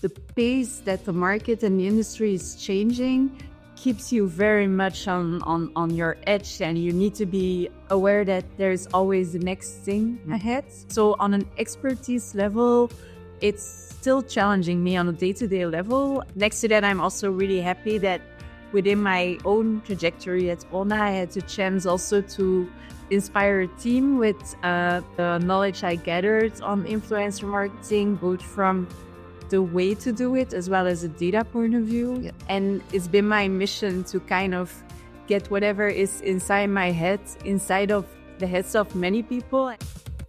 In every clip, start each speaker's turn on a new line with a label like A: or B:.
A: the pace that the market and the industry is changing keeps you very much on your edge, and you need to be aware that there's always the next thing ahead. So on an expertise level, it's still challenging me on a day-to-day level. Next to that, I'm also really happy that within my own trajectory at oona, I had the chance also to inspire a team with the knowledge I gathered on influencer marketing, both from the way to do it as well as a data point of view.
B: Yeah.
A: And it's been my mission to kind of get whatever is inside my head, inside of the heads of many people.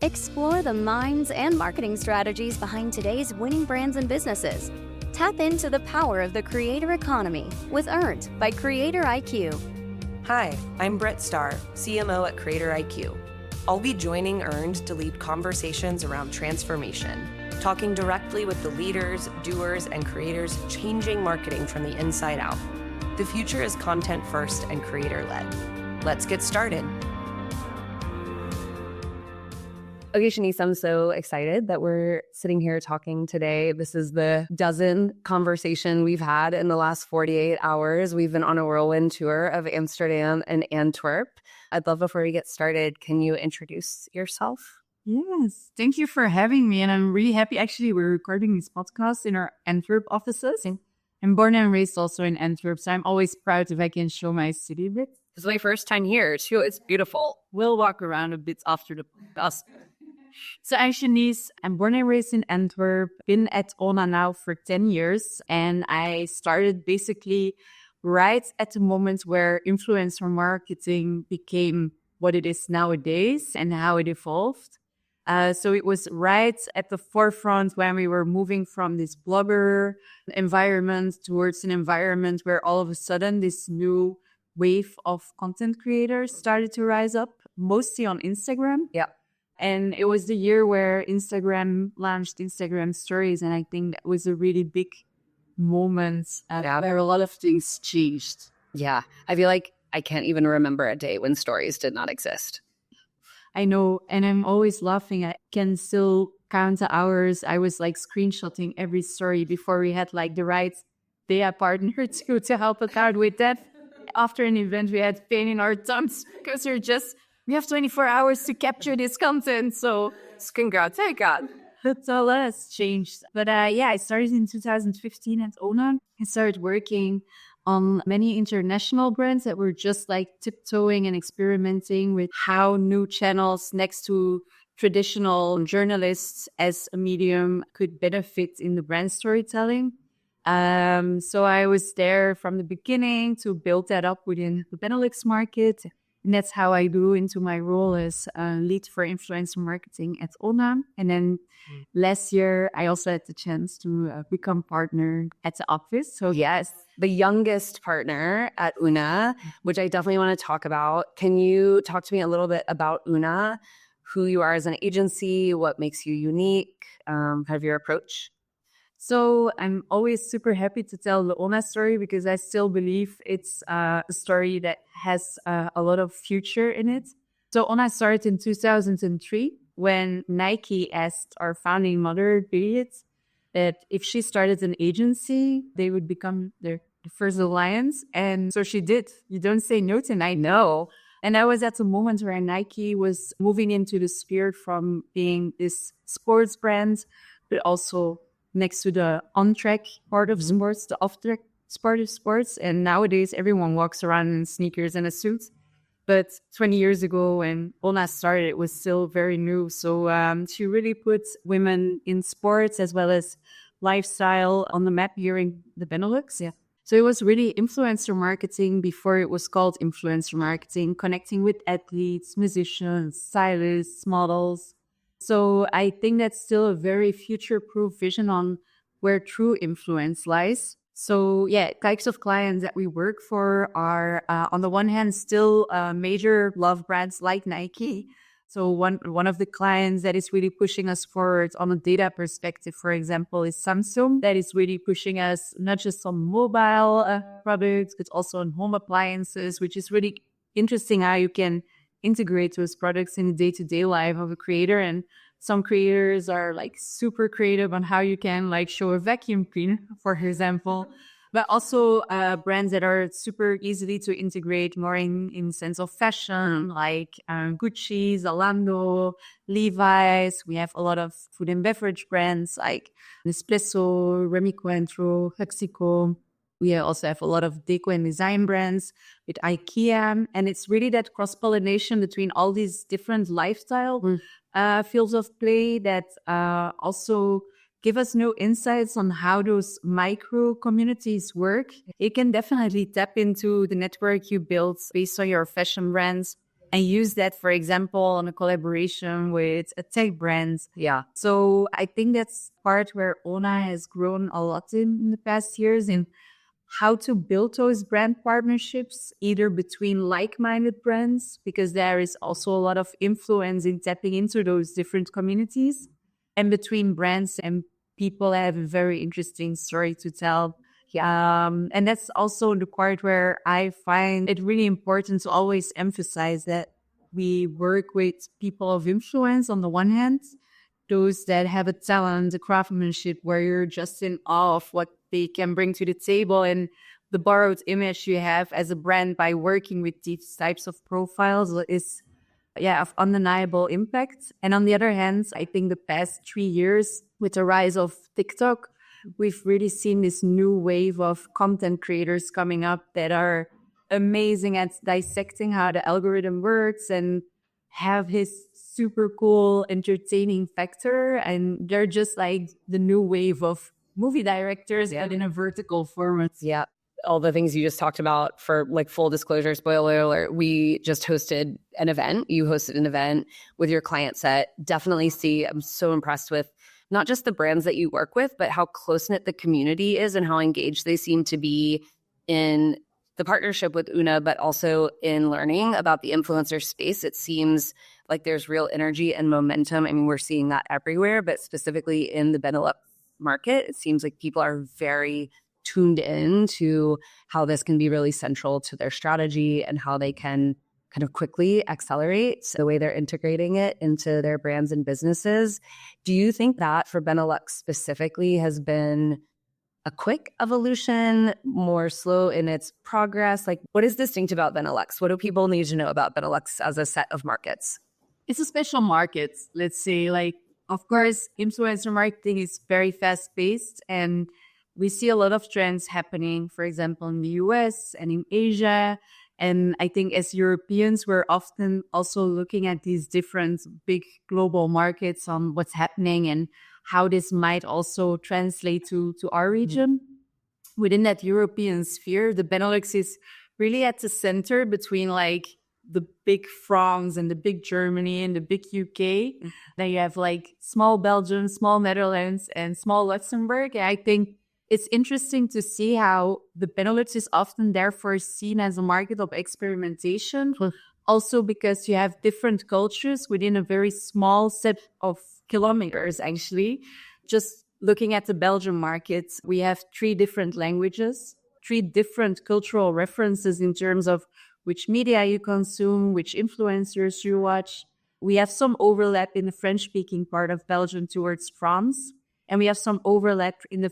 C: Explore the minds and marketing strategies behind today's winning brands and businesses. Tap into the power of the creator economy with Earned by CreatorIQ.
B: Hi, I'm Brit, Starr, CMO at CreatorIQ. I'll be joining Earned to lead conversations around transformation, talking directly with the leaders, doers, and creators changing marketing from the inside out. The future is content first and creator-led. Let's get started. Okay, Shanice, I'm so excited that we're sitting here talking today. This is the 12th conversation we've had in the last 48 hours. We've been on a whirlwind tour of Amsterdam and Antwerp. I'd love, before we get started, can you introduce yourself?
A: Yes, thank you for having me. And I'm really happy. Actually, we're recording this podcast in our Antwerp offices. I'm born and raised also in Antwerp, so I'm always proud if I can show my city a bit.
B: It's my first time here, too. It's beautiful.
A: We'll walk around a bit after the podcast. So I'm Shanice. I'm born and raised in Antwerp, been at oona now for 10 years. And I started basically right at the moment where influencer marketing became what it is nowadays and how it evolved. So it was right at the forefront when we were moving from this blogger environment towards an environment where all of a sudden this new wave of content creators started to rise up, mostly on Instagram.
B: Yeah.
A: And it was the year where Instagram launched Instagram stories. And I think that was a really big moment where a lot of things changed.
B: Yeah. I feel like I can't even remember a day when stories did not exist.
A: I know. And I'm always laughing. I can still count the hours. I was like screenshotting every story before we had like the right data partner to help us out with that. After an event, we had pain in our thumbs because we have 24 hours to capture this content. So
B: congrats, hey God.
A: That's all has changed. But I started in 2015 at oona. I started working on many international brands that were just like tiptoeing and experimenting with how new channels next to traditional journalists as a medium could benefit in the brand storytelling. So I was there from the beginning to build that up within the Benelux market. And that's how I grew into my role as lead for influencer marketing at oona. And then last year, I also had the chance to become partner at the office. So
B: yes, the youngest partner at oona, which I definitely want to talk about. Can you talk to me a little bit about oona, who you are as an agency, what makes you unique, kind of your approach?
A: So I'm always super happy to tell the oona story because I still believe it's a story that has a lot of future in it. So oona started in 2003 when Nike asked our founding mother, Brit, that if she started an agency, they would become the first alliance. And so she did. You don't say no to Nike.
B: No.
A: And that was at the moment where Nike was moving into the sphere from being this sports brand, but also next to the on-track part of sports, the off-track part of sports. And nowadays, everyone walks around in sneakers and a suit. But 20 years ago, when oona started, it was still very new. So she really put women in sports as well as lifestyle on the map here in the Benelux. Yeah. So it was really influencer marketing before it was called influencer marketing, connecting with athletes, musicians, stylists, models. So I think that's still a very future-proof vision on where true influence lies. So types of clients that we work for are, on the one hand, still major love brands like Nike. So one of the clients that is really pushing us forward on a data perspective, for example, is Samsung. That is really pushing us not just on mobile products, but also on home appliances, which is really interesting how you can integrate those products in the day-to-day life of a creator and Some creators are like super creative on how you can like show a vacuum cleaner, for example, but also brands that are super easily to integrate more in sense of fashion, like Gucci, Zalando, Levi's. We have a lot of food and beverage brands like Nespresso, Remy Cointreau, Huxico. We also have a lot of deco and design brands with IKEA. And it's really that cross-pollination between all these different lifestyle fields of play that also give us new insights on how those micro communities work. You can definitely tap into the network you build based on your fashion brands and use that, for example, on a collaboration with a tech brand.
B: Yeah.
A: So I think that's part where oona has grown a lot in the past years in how to build those brand partnerships, either between like-minded brands, because there is also a lot of influence in tapping into those different communities, and between brands and people have a very interesting story to tell. And that's also the part where I find it really important to always emphasize that we work with people of influence on the one hand, those that have a talent, a craftsmanship, where you're just in awe of what they can bring to the table, and the borrowed image you have as a brand by working with these types of profiles is of undeniable impact. And on the other hand, I think the past 3 years with the rise of TikTok, we've really seen this new wave of content creators coming up that are amazing at dissecting how the algorithm works and have his super cool entertaining factor. And they're just like the new wave of movie directors, but in a vertical format.
B: Yeah. All the things you just talked about, for like full disclosure, spoiler alert, we just hosted an event. You hosted an event with your client set. Definitely I'm so impressed with not just the brands that you work with, but how close-knit the community is and how engaged they seem to be in the partnership with oona, but also in learning about the influencer space. It seems like there's real energy and momentum. I mean, we're seeing that everywhere, but specifically in the Benelux market, it seems like people are very tuned in to how this can be really central to their strategy and how they can kind of quickly accelerate the way they're integrating it into their brands and businesses. Do you think that for Benelux specifically has been a quick evolution, more slow in its progress? Like, what is distinct about Benelux? What do people need to know about Benelux as a set of markets?
A: It's a special market, let's say. Like, of course, influencer marketing is very fast-paced, and we see a lot of trends happening, for example, in the US and in Asia. And I think as Europeans, we're often also looking at these different big global markets on what's happening and how this might also translate to our region. Within that European sphere, the Benelux is really at the center between like the big France and the big Germany and the big UK. Then you have like small Belgium, small Netherlands, and small Luxembourg. And I think it's interesting to see how the Benelux is often therefore seen as a market of experimentation, also because you have different cultures within a very small set of kilometers, actually. Just looking at the Belgian market, we have 3 different languages, 3 different cultural references in terms of which media you consume, which influencers you watch. We have some overlap in the French-speaking part of Belgium towards France, and we have some overlap in the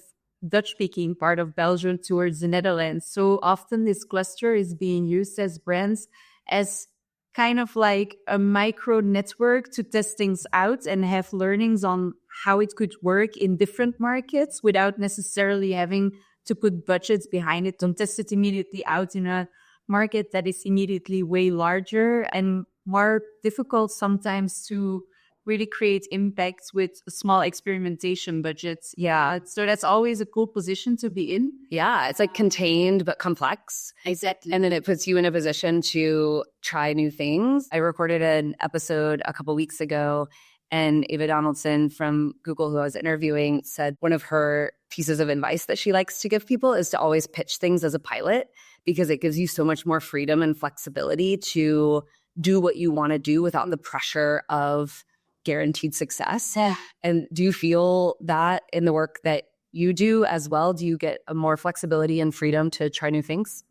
A: Dutch-speaking part of Belgium towards the Netherlands. So often this cluster is being used as brands as kind of like a micro network to test things out and have learnings on how it could work in different markets without necessarily having to put budgets behind it and test it immediately out in a market that is immediately way larger and more difficult sometimes to really create impacts with small experimentation budgets. Yeah, so that's always a cool position to be in.
B: Yeah, it's like contained but complex.
A: Exactly.
B: And then it puts you in a position to try new things. I recorded an episode a couple weeks ago, and Ava Donaldson from Google, who I was interviewing, said one of her pieces of advice that she likes to give people is to always pitch things as a pilot, because it gives you so much more freedom and flexibility to do what you want to do without the pressure of guaranteed success.
A: Yeah.
B: And do you feel that in the work that you do as well? Do you get a more flexibility and freedom to try new things?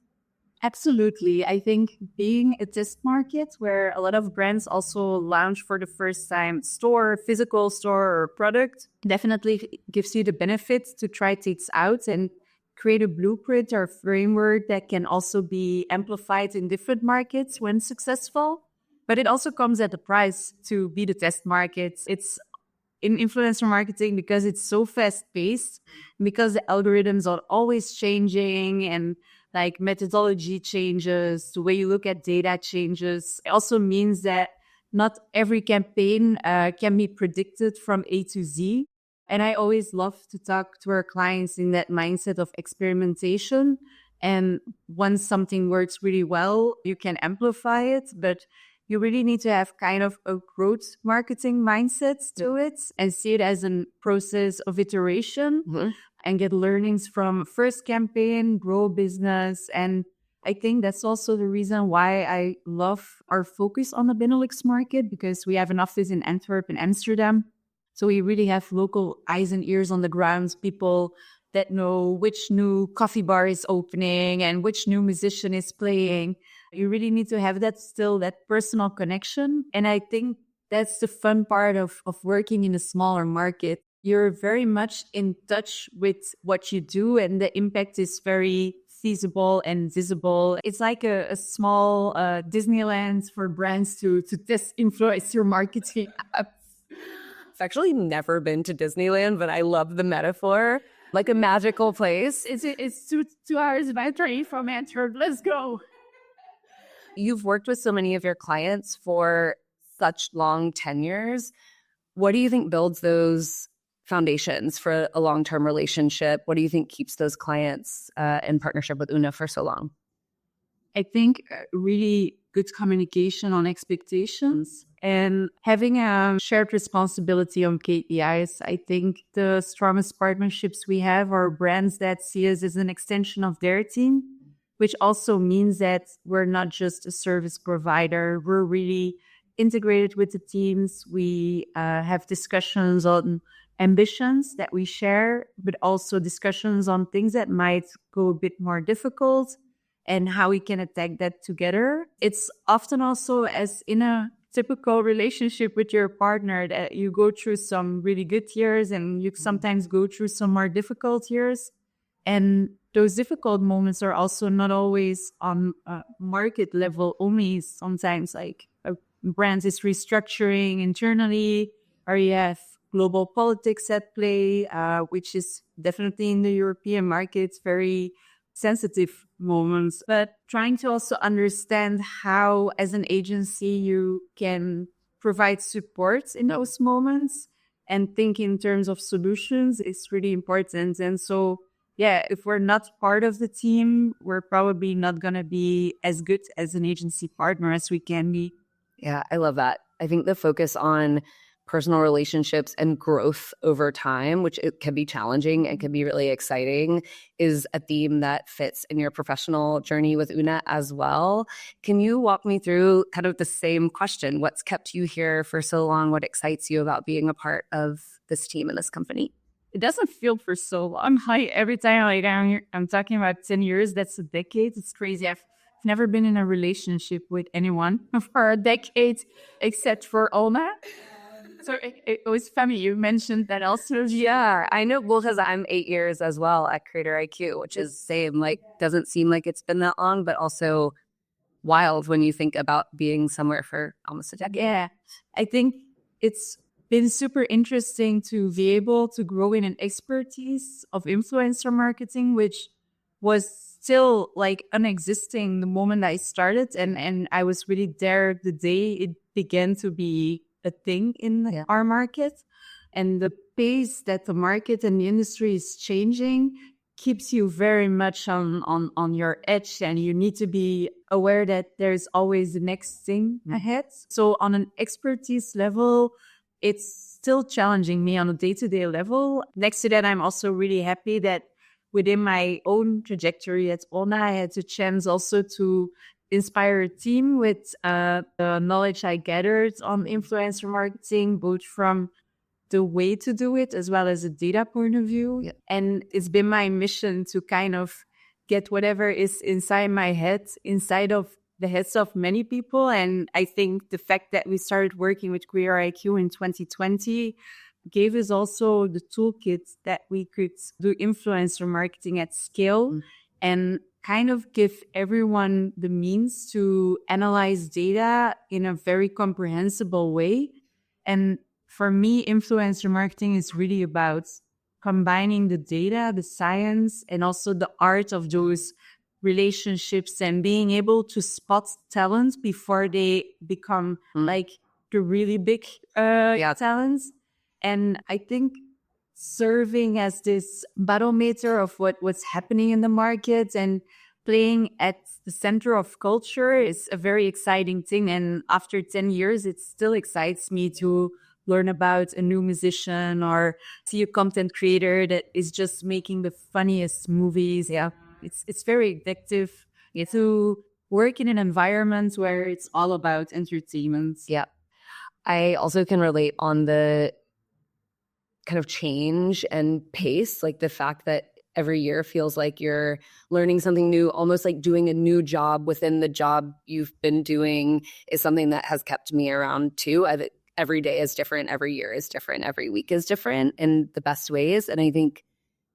A: Absolutely. I think being a test market where a lot of brands also launch for the first time physical store or product definitely gives you the benefits to try things out and create a blueprint or framework that can also be amplified in different markets when successful. But it also comes at a price to be the test market. It's in influencer marketing because it's so fast paced, because the algorithms are always changing and like methodology changes, the way you look at data changes. It also means that not every campaign can be predicted from A to Z. And I always love to talk to our clients in that mindset of experimentation. And once something works really well, you can amplify it. But you really need to have kind of a growth marketing mindset to it and see it as a process of iteration and get learnings from first campaign, grow business. And I think that's also the reason why I love our focus on the Benelux market, because we have an office in Antwerp and Amsterdam. So we really have local eyes and ears on the ground, people that know which new coffee bar is opening and which new musician is playing. You really need to have that personal connection. And I think that's the fun part of working in a smaller market. You're very much in touch with what you do, and the impact is very feasible and visible. It's like a small Disneyland for brands to test influencer marketing.
B: I've actually never been to Disneyland, but I love the metaphor. Like a magical place.
A: It's 2 hours by train from Antwerp. Let's go.
B: You've worked with so many of your clients for such long tenures. What do you think builds those foundations for a long-term relationship? What do you think keeps those clients in partnership with Oona for so long?
A: I think really good communication on expectations and having a shared responsibility on KPIs. I think the strongest partnerships we have are brands that see us as an extension of their team, which also means that we're not just a service provider. We're really integrated with the teams. We have discussions on ambitions that we share, but also discussions on things that might go a bit more difficult and how we can attack that together. It's often also, as in a typical relationship with your partner, that you go through some really good years and you sometimes go through some more difficult years. And those difficult moments are also not always on market level only. Sometimes like a brand is restructuring internally, or you have global politics at play, which is definitely in the European markets very sensitive moments. But trying to also understand how, as an agency, you can provide support in those moments and think in terms of solutions is really important. And so, yeah, if we're not part of the team, we're probably not going to be as good as an agency partner as we can be.
B: Yeah, I love that. I think the focus on personal relationships and growth over time, which it can be challenging and can be really exciting, is a theme that fits in your professional journey with Oona as well. Can you walk me through kind of the same question? What's kept you here for so long? What excites you about being a part of this team and this company?
A: It doesn't feel for so long. Every time I'm talking about 10 years, that's a decade. It's crazy. I've never been in a relationship with anyone for a decade except for oona. So it was funny. You mentioned that also.
B: Yeah, I know. Well, because I'm 8 years as well at CreatorIQ, which is same. Like, doesn't seem like it's been that long, but also wild when you think about being somewhere for almost a decade.
A: Yeah, I think it's been super interesting to be able to grow in an expertise of influencer marketing, which was still like unexisting the moment I started. And I was really there the day it began to be a thing in our market. And the pace that the market and the industry is changing keeps you very much on your edge, and you need to be aware that there's always the next thing ahead. So on an expertise level, it's still challenging me on a day-to-day level. Next to that, I'm also really happy that within my own trajectory at oona, I had the chance also to inspire a team with the knowledge I gathered on influencer marketing, both from the way to do it as well as a data point of view. Yeah. And it's been my mission to kind of get whatever is inside my head, inside of the heads of many people. And I think the fact that we started working with CreatorIQ in 2020 gave us also the toolkit that we could do influencer marketing at scale and kind of give everyone the means to analyze data in a very comprehensible way. And for me, influencer marketing is really about combining the data, the science, and also the art of those relationships and being able to spot talent before they become like the really big talents. And I think serving as this barometer of what's happening in the market and playing at the center of culture is a very exciting thing. And after 10 years, it still excites me to learn about a new musician or see a content creator that is just making the funniest movies. Yeah, it's very addictive to work in an environment where it's all about entertainment.
B: Yeah. I also can relate on the kind of change and pace, like the fact that every year feels like you're learning something new, almost like doing a new job within the job you've been doing is something that has kept me around too. Every day is different, every year is different, every week is different in the best ways. And I think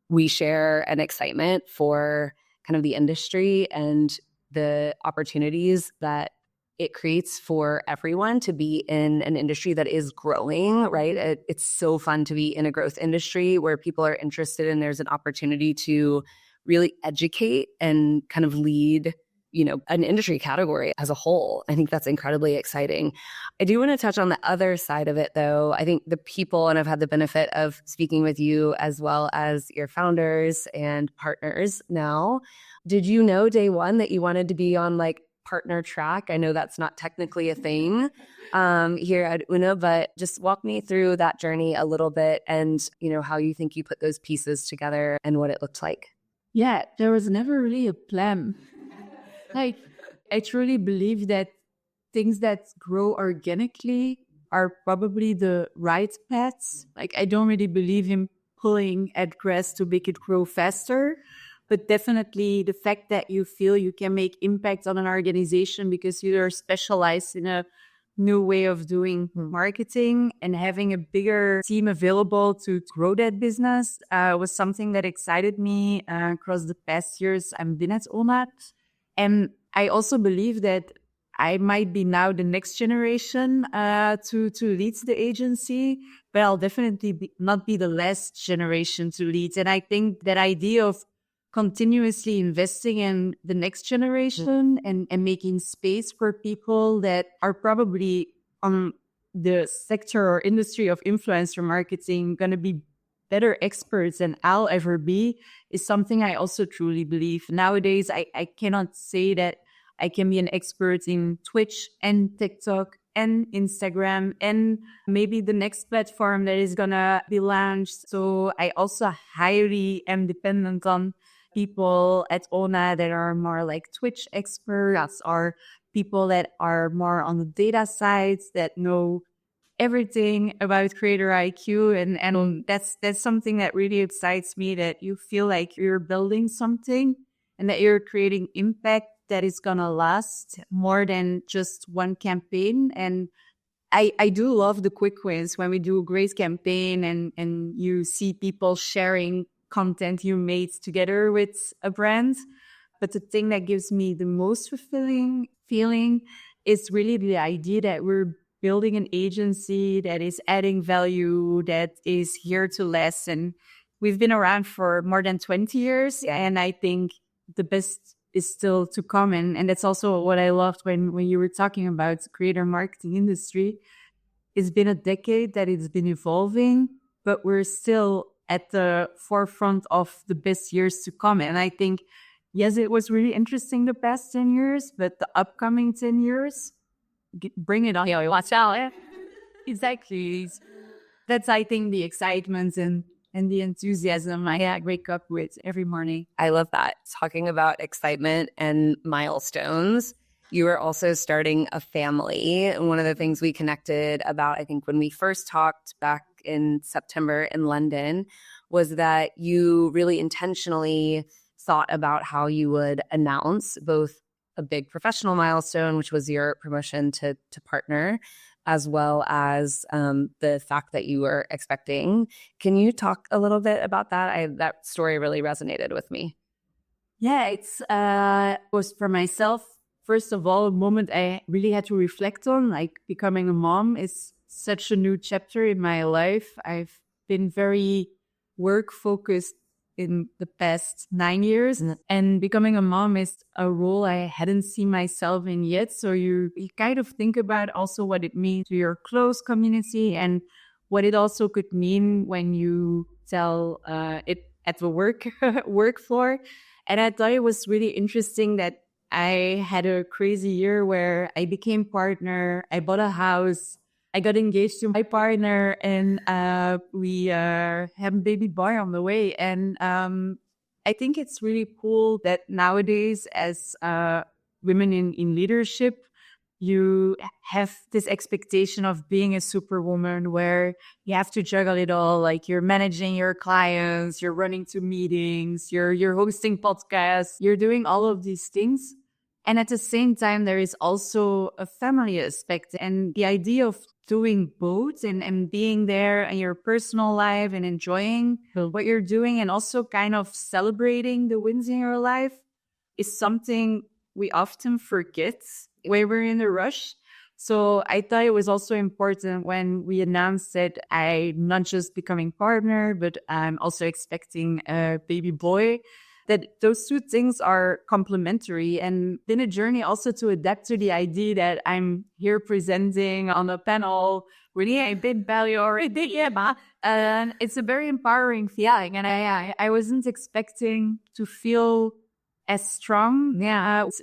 B: we share an excitement for kind of the industry and the opportunities that it creates for everyone to be in an industry that is growing, right? It's so fun to be in a growth industry where people are interested and there's an opportunity to really educate and kind of lead, an industry category as a whole. I think that's incredibly exciting. I do want to touch on the other side of it, though. I think the people, and I've had the benefit of speaking with you as well as your founders and partners now. Did you know day one that you wanted to be on like partner track? I know that's not technically a thing here at Oona, but just walk me through that journey a little bit and, how you think you put those pieces together and what it looked like.
A: Yeah, there was never really a plan. Like, I truly believe that things that grow organically are probably the right paths. Like, I don't really believe in pulling at grass to make it grow faster. But definitely the fact that you feel you can make impact on an organization because you are specialized in a new way of doing marketing and having a bigger team available to grow that business was something that excited me across the past years I've been at oona. And I also believe that I might be now the next generation to lead the agency, but I'll definitely not be the last generation to lead. And I think that idea of continuously investing in the next generation and making space for people that are probably on the sector or industry of influencer marketing going to be better experts than I'll ever be is something I also truly believe. Nowadays, I cannot say that I can be an expert in Twitch and TikTok and Instagram and maybe the next platform that is going to be launched. So I also highly am dependent on people at oona that are more like Twitch experts or people that are more on the data side that know everything about CreatorIQ. And that's something that really excites me, that you feel like you're building something and that you're creating impact that is going to last more than just one campaign. And I do love the quick wins when we do a great campaign and you see people sharing content you made together with a brand. But the thing that gives me the most fulfilling feeling is really the idea that we're building an agency that is adding value, that is here to last. And we've been around for more than 20 years. And I think the best is still to come. And that's also what I loved when you were talking about the creator marketing industry. It's been a decade that it's been evolving, but we're still at the forefront of the best years to come. And I think, yes, it was really interesting the past 10 years, but the upcoming 10 years, bring it on. Watch out. Exactly. That's, I think, the excitement and the enthusiasm I wake up with every morning.
B: I love that. Talking about excitement and milestones, you are also starting a family. And one of the things we connected about, I think, when we first talked back in September in London, was that you really intentionally thought about how you would announce both a big professional milestone, which was your promotion to partner, as well as the fact that you were expecting. Can you talk a little bit about that? That story really resonated with me.
A: Yeah, it's was for myself, first of all, a moment I really had to reflect on. Like, becoming a mom is such a new chapter in my life. I've been very work focused in the past 9 years, and becoming a mom is a role I hadn't seen myself in yet. So you kind of think about also what it means to your close community and what it also could mean when you tell it at the work floor. And I thought it was really interesting that I had a crazy year where I became partner, I bought a house, I got engaged to my partner, and we have a baby boy on the way. And I think it's really cool that nowadays, as women in leadership, you have this expectation of being a superwoman where you have to juggle it all. Like, you're managing your clients, you're running to meetings, you're hosting podcasts, you're doing all of these things. And at the same time, there is also a family aspect, and the idea of doing both and being there in your personal life and enjoying what you're doing and also kind of celebrating the wins in your life is something we often forget when we're in a rush. So I thought it was also important when we announced that I'm not just becoming partner, but I'm also expecting a baby boy, that those two things are complementary, and been a journey also to adapt to the idea that I'm here presenting on a panel really a big value already. Yeah, and it's a very empowering feeling, and I wasn't expecting to feel as strong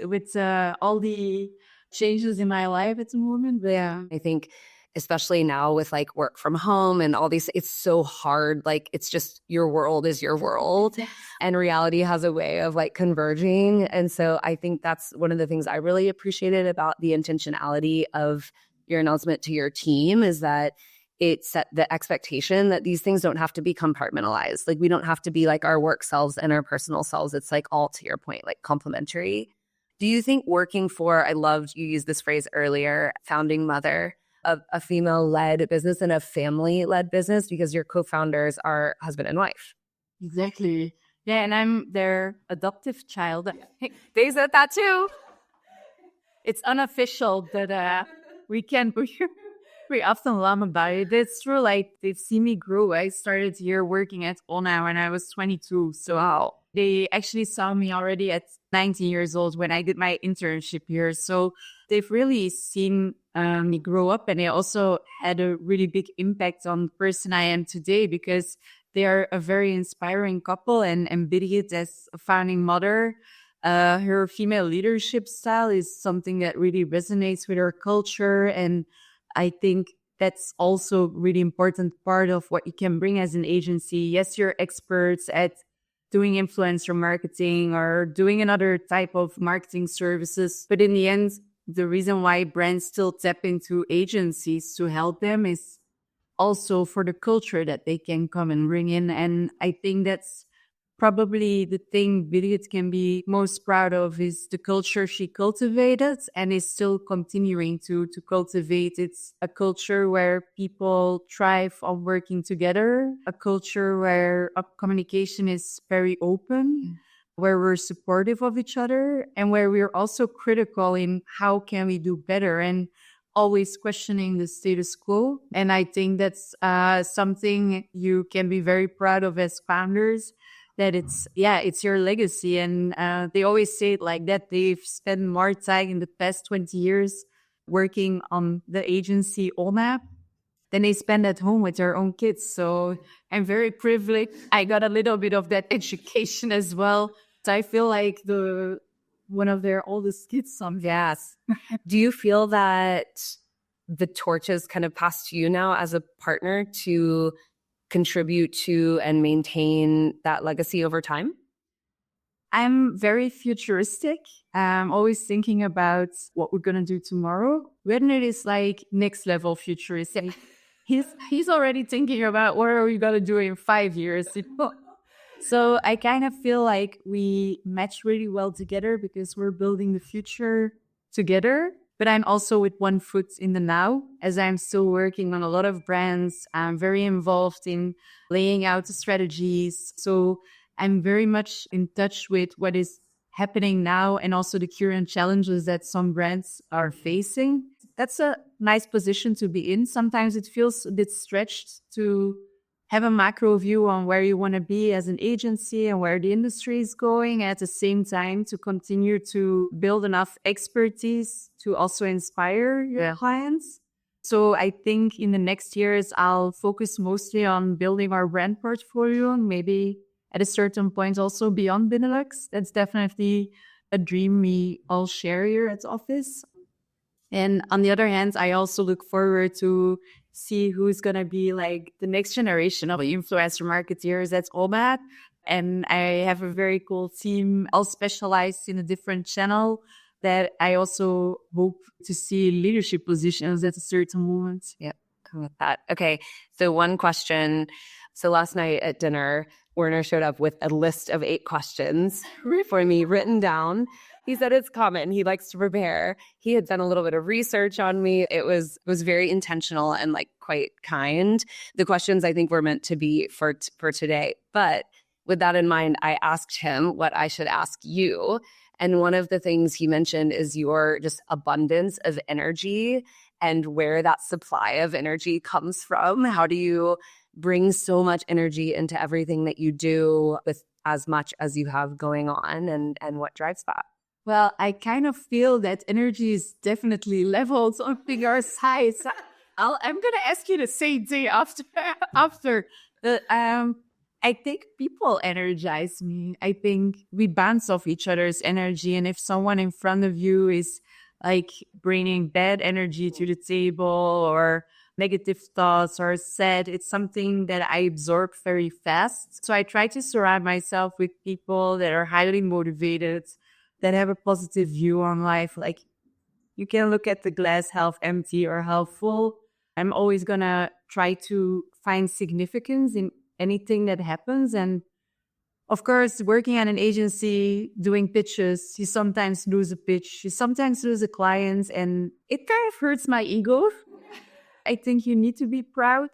A: with all the changes in my life at the moment. But yeah,
B: I think especially now with like work from home and all these, it's so hard. Like, it's just, your world is your world, and reality has a way of like converging. And so I think that's one of the things I really appreciated about the intentionality of your announcement to your team, is that it set the expectation that these things don't have to be compartmentalized. Like, we don't have to be like our work selves and our personal selves. It's like all, to your point, like complementary. Do you think working for, I loved you used this phrase earlier, founding mother of a female-led business and a family-led business, because your co-founders are husband and wife?
A: Exactly. Yeah, and I'm their adoptive child.
B: They said that too.
A: It's unofficial that we often laugh about it. It's true. Like, they've seen me grow. I started here working at oona when I was 22. So
B: Wow.
A: they actually saw me already at 19 years old when I did my internship here. So they've really seen me grow up, and they also had a really big impact on the person I am today, because they are a very inspiring couple. And Brit, as a founding mother, her female leadership style is something that really resonates with her culture. And I think that's also really important part of what you can bring as an agency. Yes, you're experts at doing influencer marketing or doing another type of marketing services. But in the end, the reason why brands still tap into agencies to help them is also for the culture that they can come and bring in. And I think that's probably the thing Brit can be most proud of, is the culture she cultivated and is still continuing to cultivate. It's a culture where people thrive on working together, a culture where communication is very open, where we're supportive of each other, and where we're also critical in how can we do better, and always questioning the status quo. And I think that's something you can be very proud of as founders, that it's your legacy. And they always say it like that. They've spent more time in the past 20 years working on the agency oona than they spend at home with their own kids. So I'm very privileged. I got a little bit of that education as well. So I feel like one of their oldest kids.
B: Yes. Do you feel that the torch is kind of passed to you now as a partner to contribute to and maintain that legacy over time?
A: I'm very futuristic. I'm always thinking about what we're going to do tomorrow. Redner is like next level futuristic. He's already thinking about what are we going to do in 5 years. So I kind of feel like we match really well together because we're building the future together. But I'm also with one foot in the now, as I'm still working on a lot of brands. I'm very involved in laying out the strategies. So I'm very much in touch with what is happening now and also the current challenges that some brands are facing. That's a nice position to be in. Sometimes it feels a bit stretched to have a macro view on where you want to be as an agency and where the industry is going, at the same time to continue to build enough expertise to also inspire your clients. So I think in the next years, I'll focus mostly on building our brand portfolio, and maybe at a certain point also beyond Benelux. That's definitely a dream we all share here at the office. And on the other hand, I also look forward to see who's going to be like the next generation of influencer marketeers at oona. And I have a very cool team, all specialized in a different channel that I also hope to see leadership positions at a certain moment.
B: Yep, come with that. Okay, so one question. So last night at dinner, Werner showed up with a list of 8 questions for me written down. He said it's common. He likes to prepare. He had done a little bit of research on me. It was very intentional and like quite kind. The questions I think were meant to be for today. But with that in mind, I asked him what I should ask you. And one of the things he mentioned is your just abundance of energy and where that supply of energy comes from. How do you bring so much energy into everything that you do with as much as you have going on, and what drives that?
A: Well, I kind of feel that energy is definitely leveled on your side. So I'm going to ask you the same thing after. I think people energize me. I think we bounce off each other's energy. And if someone in front of you is like bringing bad energy to the table or negative thoughts or sad, it's something that I absorb very fast. So I try to surround myself with people that are highly motivated, that have a positive view on life. Like, you can look at the glass half empty or half full. I'm always going to try to find significance in anything that happens. And of course, working at an agency, doing pitches, you sometimes lose a pitch, you sometimes lose a client, and it kind of hurts my ego. I think you need to be proud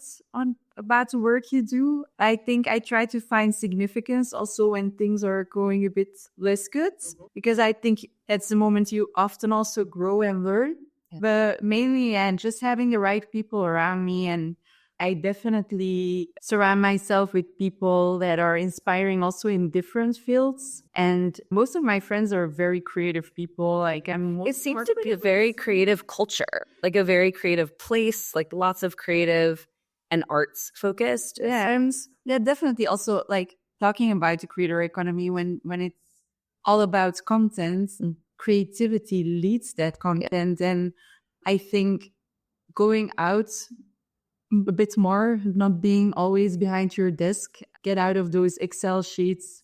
A: about the work you do. I think I try to find significance also when things are going a bit less good, because I think that's the moment you often also grow and learn. Yeah. But mainly, and just having the right people around me, and I definitely surround myself with people that are inspiring also in different fields. And most of my friends are very creative people.
B: It seems to be a very creative culture, like a very creative place, like lots of creative and arts focused.
A: Yeah, and definitely also like talking about the creator economy when it's all about content, creativity leads that content. Yeah. And I think going out a bit more, not being always behind your desk, get out of those Excel sheets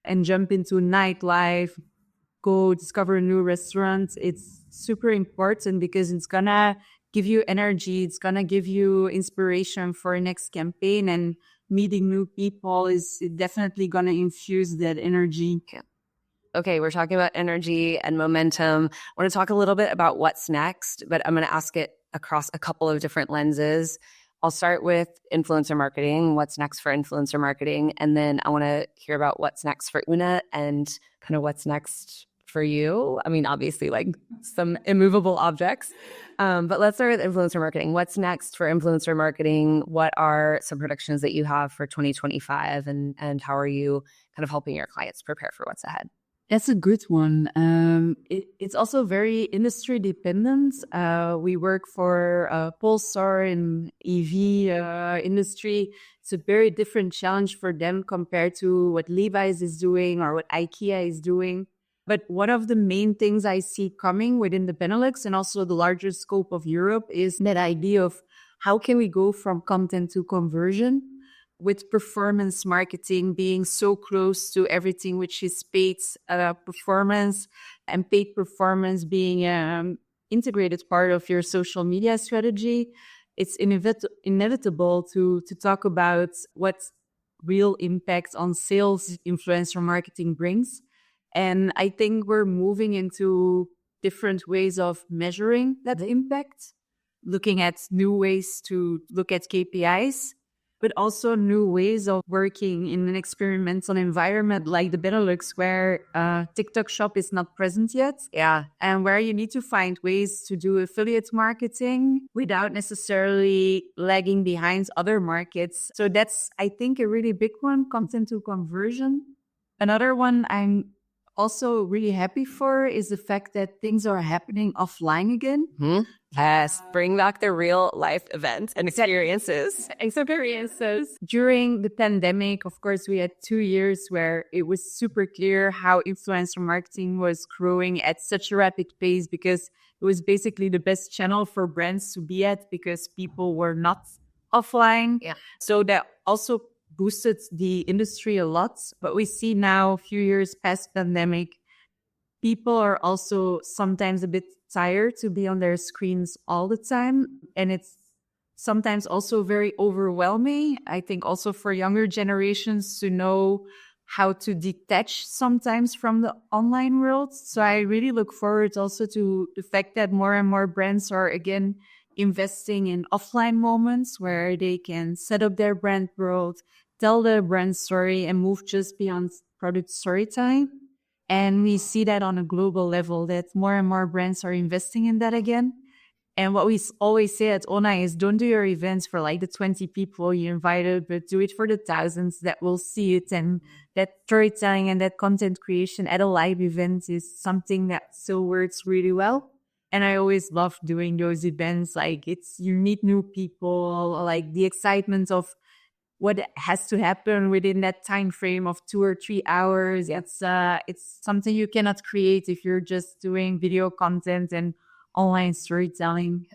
A: and jump into nightlife, go discover a new restaurant. It's super important because it's gonna give you energy. It's gonna give you inspiration for next campaign, and meeting new people is definitely gonna infuse that energy.
B: Okay, we're talking about energy and momentum. I want to talk a little bit about what's next, but I'm going to ask it across a couple of different lenses. I'll start with influencer marketing, what's next for influencer marketing, and then I want to hear about what's next for oona and kind of what's next for you. I mean, obviously, like some immovable objects, but let's start with influencer marketing. What's next for influencer marketing? What are some predictions that you have for 2025, and how are you kind of helping your clients prepare for what's ahead?
A: That's a good one. It's also very industry dependent. We work for Polestar in EV industry. It's a very different challenge for them compared to what Levi's is doing or what IKEA is doing. But one of the main things I see coming within the Benelux and also the larger scope of Europe is that idea of how can we go from content to conversion, with performance marketing being so close to everything which is paid performance, and paid performance being an integrated part of your social media strategy. It's inevitable to talk about what real impact on sales influencer marketing brings. And I think we're moving into different ways of measuring that impact, looking at new ways to look at KPIs, but also new ways of working in an experimental environment like the Benelux, where TikTok Shop is not present yet.
B: Yeah.
A: And where you need to find ways to do affiliate marketing without necessarily lagging behind other markets. So that's, I think, a really big one, content to conversion. Another one I'm also really happy for is the fact that things are happening offline again.
B: Yes, bring back the real life events and experiences.
A: During the pandemic, of course, we had 2 years where it was super clear how influencer marketing was growing at such a rapid pace, because it was basically the best channel for brands to be at because people were not offline.
B: Yeah.
A: So that also boosted the industry a lot. But we see now, a few years past pandemic, people are also sometimes a bit tired to be on their screens all the time. And it's sometimes also very overwhelming. I think also for younger generations to know how to detach sometimes from the online world. So I really look forward also to the fact that more and more brands are again investing in offline moments where they can set up their brand world, tell the brand story, and move just beyond product storytelling. And we see that on a global level, that more and more brands are investing in that again. And what we always say at oona is, don't do your events for like the 20 people you invited, but do it for the thousands that will see it. And that storytelling and that content creation at a live event is something that still works really well. And I always love doing those events. Like, you meet new people, like the excitement of what has to happen within that time frame of 2 or 3 hours. It's something you cannot create if you're just doing video content and online storytelling.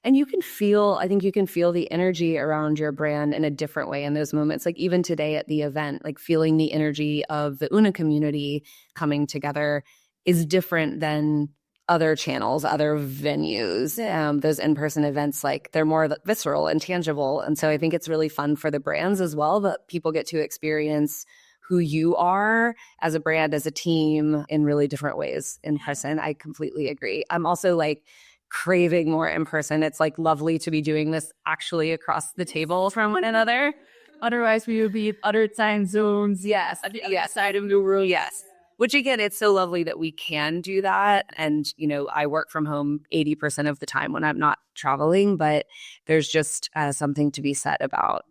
B: And I think you can feel the energy around your brand in a different way in those moments. Like even today at the event, like feeling the energy of the oona community coming together is different than other channels, other venues. Those in-person events, like they're more visceral and tangible. And so I think it's really fun for the brands as well, that people get to experience who you are as a brand, as a team in really different ways in person. I completely agree. I'm also like craving more in person. It's like lovely to be doing this actually across the table from one another.
A: Otherwise, we would be in other time zones.
B: Yes.
A: At the other side of the world.
B: Yes. Which again, it's so lovely that we can do that. And, I work from home 80% of the time when I'm not traveling, but there's just something to be said about,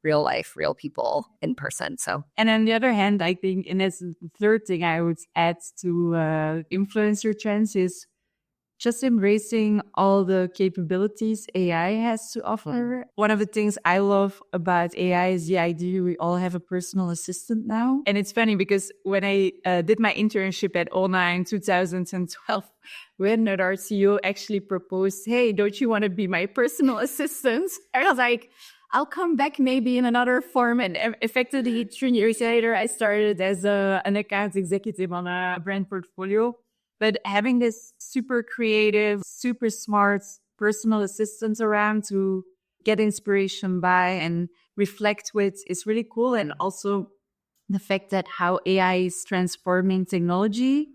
B: real life, real people in person. So,
A: and on the other hand, I think, and as the third thing I would add to influencer trends is just embracing all the capabilities AI has to offer. One of the things I love about AI is the idea we all have a personal assistant now. And it's funny because when I did my internship at oona in 2012, when our CEO actually proposed, hey, don't you want to be my personal assistant? I was like, I'll come back maybe in another form. And effectively, 3 years later, I started as an account executive on a brand portfolio. But having this super creative, super smart personal assistant around to get inspiration by and reflect with is really cool. And also the fact that how AI is transforming technology,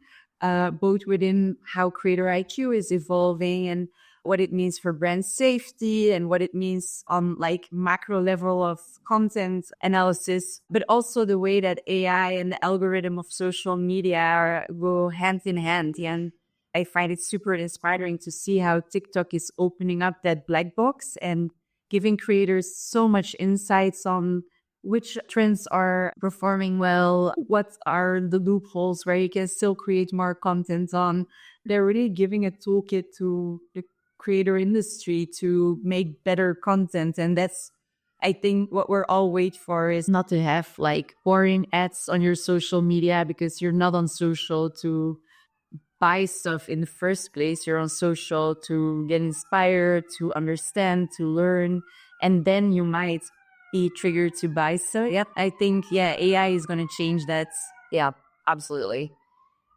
A: both within how CreatorIQ is evolving and what it means for brand safety and what it means on like macro level of content analysis, but also the way that AI and the algorithm of social media go hand in hand. And I find it super inspiring to see how TikTok is opening up that black box and giving creators so much insights on which trends are performing well, what are the loopholes where you can still create more content on. They're really giving a toolkit to the creator industry to make better content. And that's, I think, what we're all waiting for is not to have like boring ads on your social media because you're not on social to buy stuff in the first place. You're on social to get inspired, to understand, to learn, and then you might be triggered to buy stuff. Yeah, I think, AI is going to change that.
B: Yeah, absolutely.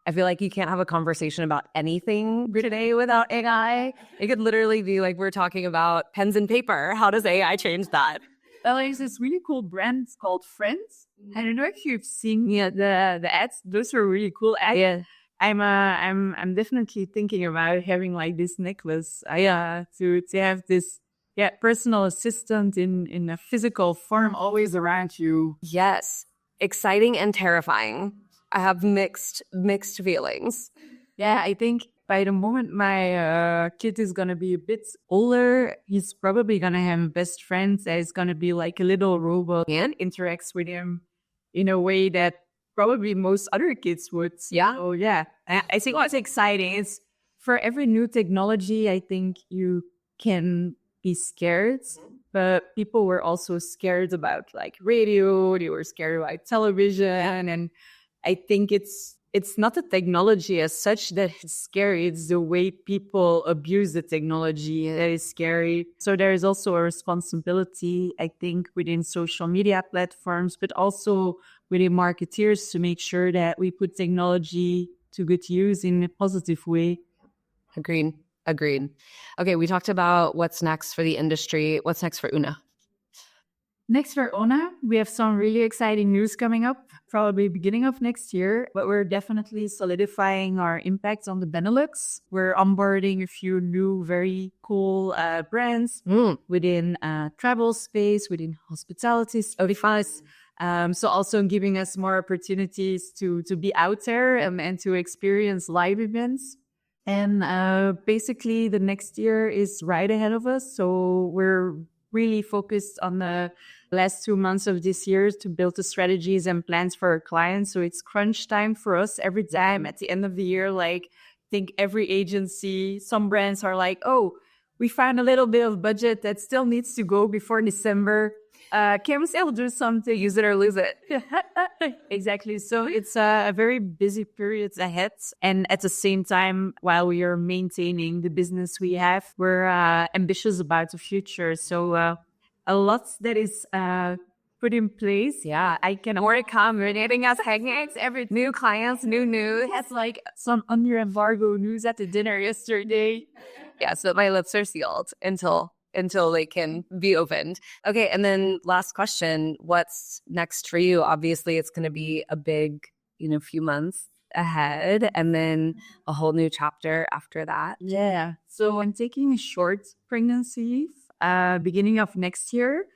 B: I feel like you can't have a conversation about anything today without AI. It could literally be like we're talking about pens and paper. How does AI change that?
A: There's this really cool brand called Friends. I don't know if you've seen the ads. Those are really cool ads.
B: Yeah.
A: I'm definitely thinking about having like this necklace. To have this personal assistant in a physical form always around you.
B: Yes. Exciting and terrifying. I have mixed feelings.
A: Yeah, I think by the moment my kid is gonna be a bit older, he's probably gonna have a best friend that is gonna be like a little robot and interacts with him in a way that probably most other kids would.
B: Yeah.
A: So yeah, I think what's exciting is for every new technology, I think you can be scared, but people were also scared about like radio. They were scared about television, and I think it's not the technology as such that is scary. It's the way people abuse the technology that is scary. So there is also a responsibility, I think, within social media platforms, but also within marketeers to make sure that we put technology to good use in a positive way.
B: Agreed. Okay, we talked about what's next for the industry. What's next for Oona?
A: Next for oona, we have some really exciting news coming up, probably beginning of next year, but we're definitely solidifying our impact on the Benelux. We're onboarding a few new, very cool brands within travel space, within hospitality space. So also giving us more opportunities to be out there and to experience live events. And basically the next year is right ahead of us. So we're really focused on the last 2 months of this year to build the strategies and plans for our clients. So it's crunch time for us every time at the end of the year. Like, I think every agency, some brands are like, oh, we found a little bit of budget that still needs to go before December. Can we still do something, use it or lose it? Exactly. So it's a very busy period ahead. And at the same time, while we are maintaining the business we have, we're ambitious about the future. So a lot that is put in place.
B: Yeah.
A: I can already come with anything else hangouts, every new clients, new news. It's like some under embargo news at the dinner yesterday.
B: Yeah, so my lips are sealed until they can be opened. Okay, and then last question, what's next for you? Obviously, it's going to be a big, few months ahead and then a whole new chapter after that.
A: Yeah. So I'm taking a short pregnancy beginning of next year.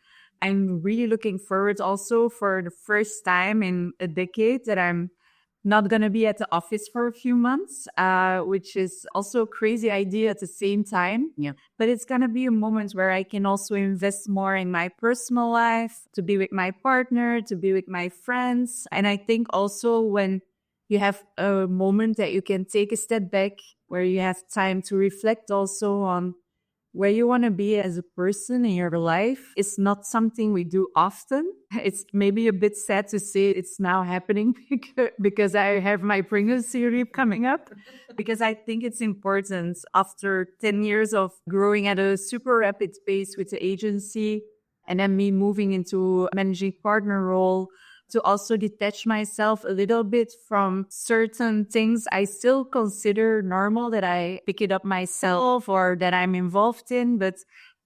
A: I'm really looking forward also for the first time in a decade that I'm not going to be at the office for a few months, which is also a crazy idea at the same time.
B: Yeah.
A: But it's going to be a moment where I can also invest more in my personal life, to be with my partner, to be with my friends. And I think also when you have a moment that you can take a step back, where you have time to reflect also on where you want to be as a person in your life, is not something we do often. It's maybe a bit sad to say it's now happening because I have my pregnancy leave coming up, because I think it's important after 10 years of growing at a super rapid pace with the agency and then me moving into a managing partner role, to also detach myself a little bit from certain things I still consider normal that I pick it up myself or that I'm involved in. But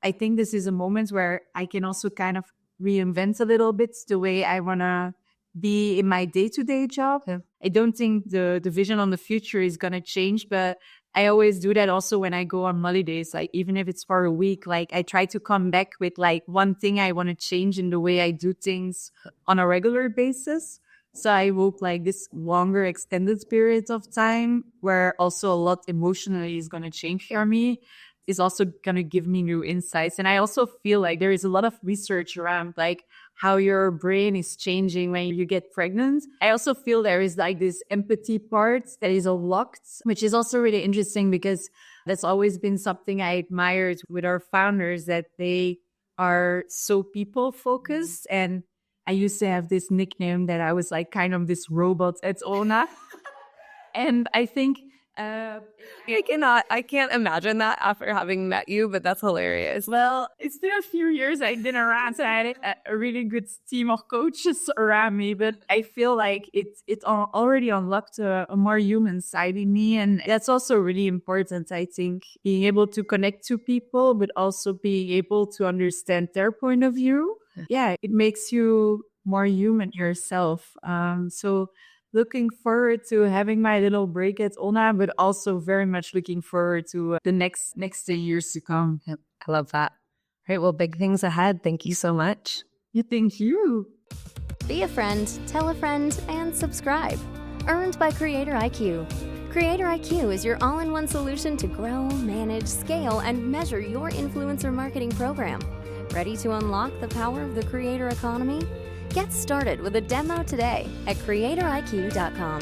A: I think this is a moment where I can also kind of reinvent a little bit the way I want to be in my day-to-day job.
B: Yeah.
A: I don't think the vision on the future is going to change, but I always do that also when I go on holidays. Like, even if it's for a week, like I try to come back with like one thing I want to change in the way I do things on a regular basis. So I hope like this longer extended period of time where also a lot emotionally is going to change for me is also going to give me new insights. And I also feel like there is a lot of research around like how your brain is changing when you get pregnant. I also feel there is like this empathy part that is unlocked, which is also really interesting because that's always been something I admired with our founders, that they are so people focused. And I used to have this nickname that I was like kind of this robot at oona. And I think
B: I can't imagine that after having met you, but that's hilarious.
A: well, it's been a few years I've been around, so I had a really good team of coaches around me, but I feel like it already unlocked a more human side in me. And that's also really important, I think, being able to connect to people, but also being able to understand their point of view. yeah, it makes you more human yourself. So looking forward to having my little break at Oona, but also very much looking forward to the next years to come.
B: Yep, I love that. All right, well, big things ahead. Thank you so much.
A: Yeah, thank you.
C: Be a friend, tell a friend, and subscribe. Earned by CreatorIQ. CreatorIQ is your all-in-one solution to grow, manage, scale, and measure your influencer marketing program. Ready to unlock the power of the creator economy? Get started with a demo today at CreatorIQ.com.